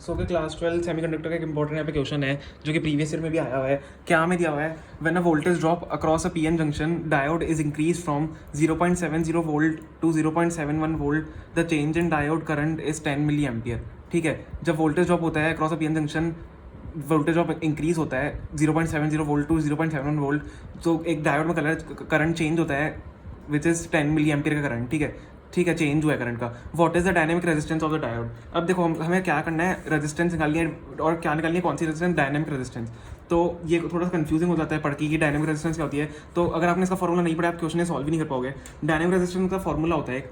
सो कि class 12 semiconductor का एक इंपॉर्टेंट यहाँ पे क्वेश्चन है जो कि प्रीवियस ईयर में भी आया हुआ है। क्या में दिया हुआ है, when a voltage drop across a PN junction diode is increase from 0.70 volt to 0.71 volt, the change in diode current is 10 milli ampere. ठीक है, जब वोल्टेज ड्रॉप होता है across a PN junction, voltage drop increase होता है 0.70 volt to 0.71 volt, तो एक diode में करंट चेंज होता है विच इज़ 10 मिली एम्पियर का करंट। ठीक है, चेंज हुआ है करंट का। What is the dynamic resistance of the diode. अब देखो हमें क्या करना है, रेजिस्टेंस निकालनी है और क्या निकालनी है, कौन सी रेजिस्टेंस, डायनेमिक रेजिस्टेंस। तो ये थोड़ा सा कंफ्यूजिंग हो जाता है पढ़ के कि डायनेमिक रेजिस्टेंस क्या होती है। तो अगर आपने इसका फॉर्मूला नहीं पढ़ा, आप क्वेश्चन सॉल्व भी नहीं कर पाओगे। डायनेमिक रेजिस्टेंस का फॉर्मूला होता है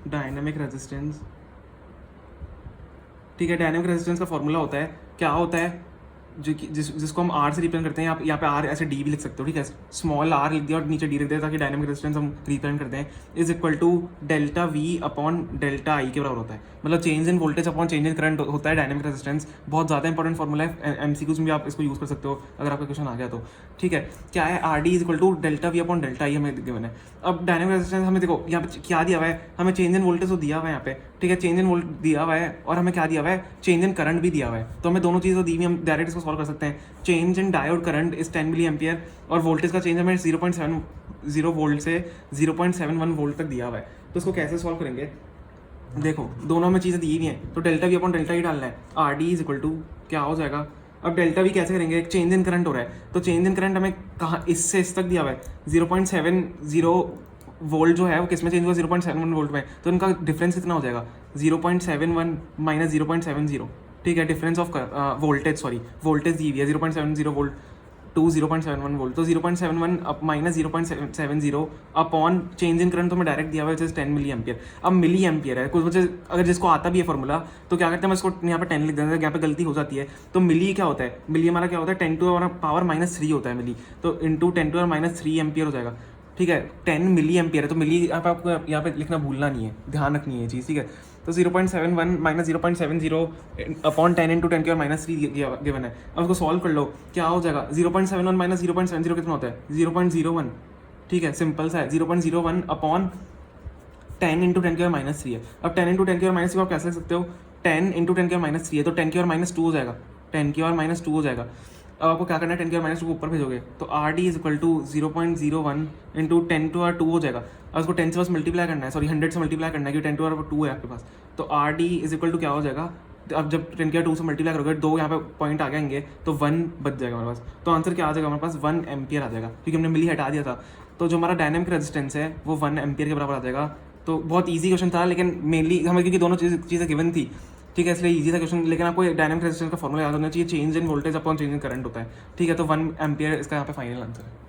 डायनेमिक रेजिस्टेंस। ठीक है, डायनेमिक रेजिस्टेंस का फॉर्मूला होता है, क्या होता है, जिसको हम आर से रिप्रेजेंट करते हैं। यहाँ पे आर ऐसे डी भी लिख सकते हो। ठीक है, स्मॉल आर लिख दिया और नीचे डी लिख दिया ताकि डायनेमिक रेजिस्टेंस हम रिप्रेजेंट करते हैं। Is equal to delta V upon delta I के बराबर होता है। मतलब change in voltage upon change in current होता है डायनेमिक रेजिस्टेंस। बहुत ज़्यादा इंपॉर्टेंट फॉर्मूला है, एमसीक्यूज में भी आप इसको यूज़ कर सकते हो अगर आपका क्वेश्चन आ गया तो। ठीक है, क्या है, R D is equal to delta V upon delta I हमें गिवन है। अब डायनेमिक रेजिस्टेंस हमें देखो यहाँ पे क्या दिया हुआ है, हमें चेंज इन वोल्टेज तो दिया हुआ है यहाँ पे। ठीक है, चेंज इन वोल्ट दिया हुआ है और हमें क्या दिया हुआ है, चेंज इन करंट भी दिया हुआ है। तो हमें दोनों चीज़ें दी हुई, हम डायरेक्ट इसको सॉल्व कर सकते हैं। Change in diode current is 10 milli ampere और वोल्टेज का चेंज हमें 0.70 वोल्ट से 0.71 वोल्ट तक दिया हुआ है। तो इसको कैसे सॉल्व करेंगे, देखो दोनों में चीज़ें दी हुई हैं, तो डेल्टा वी अपॉन डेल्टा ही डालना है। R D is equal to क्या हो जाएगा, अब डेल्टा वी कैसे करेंगे, एक चेंज इन करंट हो रहा है, तो चेंज इन करंट हमें कहाँ, इससे इस तक दिया हुआ है। 0.70 वोल्ट जो है वो किस में चेंज हुआ, 0.71 वोल्ट में। तो इनका डिफरेंस कितना हो जाएगा, 0.71 माइनस 0.70। ठीक है, difference of voltage, sorry voltage दी हुई है 0.70 वोल्ट टू 0.71 वोल्ट। तो 0.71 up minus 0.70 upon change in current तो मैं डायरेक्ट दिया हुआ है 10 मिली एम्पियर। अब मिली एम्पियर है, कुछ बच्चे अगर जिसको आता भी है फॉर्मूला तो क्या करते हैं, मैं इसको यहाँ पे 10 लिख देते हैं, यहाँ पे गलती हो जाती है। तो मिली क्या होता है, मिली हमारा क्या होता है, 10 टू पावर माइनस 3 होता है मिली, तो इंटू 10 टू माइनस 3 एम्पियर हो जाएगा। ठीक है, 10 मिली एम्पियर है, तो मिली यहाँ पे आपको यहाँ पे लिखना भूलना नहीं है, ध्यान रखनी है ये चीज़। ठीक है, तो 0.71 माइनस 0.70 अपॉन 10 इंटू 10 की और माइनस 3 गिवन है। अब उसको सॉल्व कर लो, क्या हो जाएगा, 0.71 माइनस 0.70 कितना होता है, 0.01। ठीक है, सिंपल सा है, 0.01 अपॉन 10 इंटू 10 की और माइनस 3 है। अब 10 इंटू 10 की और माइनस 3 आप कैसे लिख सकते हो, 10 इंटू 10 की और माइनस 3 है, तो 10 की और माइनस 2 हो जाएगा, 10 की और माइनस 2 हो जाएगा। अब आपको क्या करना है, 10 की और माइनस 2 को ऊपर भेजोगे, तो R D is equal to 0.01 into 10 to R 2 हो जाएगा। अब उसको 10 से बस मल्टीप्लाई करना है, सॉरी 100 से मल्टीप्लाई करना है क्योंकि 10 टू आर 2 है आपके पास। तो R D is equal to क्या हो जाएगा, अब जब 10 की 2 से मल्टीप्लाई करोगे, 2 यहाँ पे पॉइंट आ जाएंगे तो 1 बच जाएगा हमारे पास। तो आंसर क्या आ जाएगा हमारे पास, 1 एम्पियर आ जाएगा, क्योंकि हमने मिली हटा दिया था। तो जो हमारा डायनेमिक रेजिस्टेंस है वो 1 एम्पियर के बराबर आ जाएगा। तो बहुत ईजी क्वेश्चन था, लेकिन मेनली हमें क्योंकि दोनों चीज़ें गिवन थी, ठीक है, इसलिए ईजी था क्वेश्चन। लेकिन आपको डायनेमिक रेजिस्टेंस का फॉर्मूला याद होना चाहिए, change in voltage upon change in current होता है। ठीक है, तो 1 एम्पियर इसका यहाँ पे फाइनल आंसर है।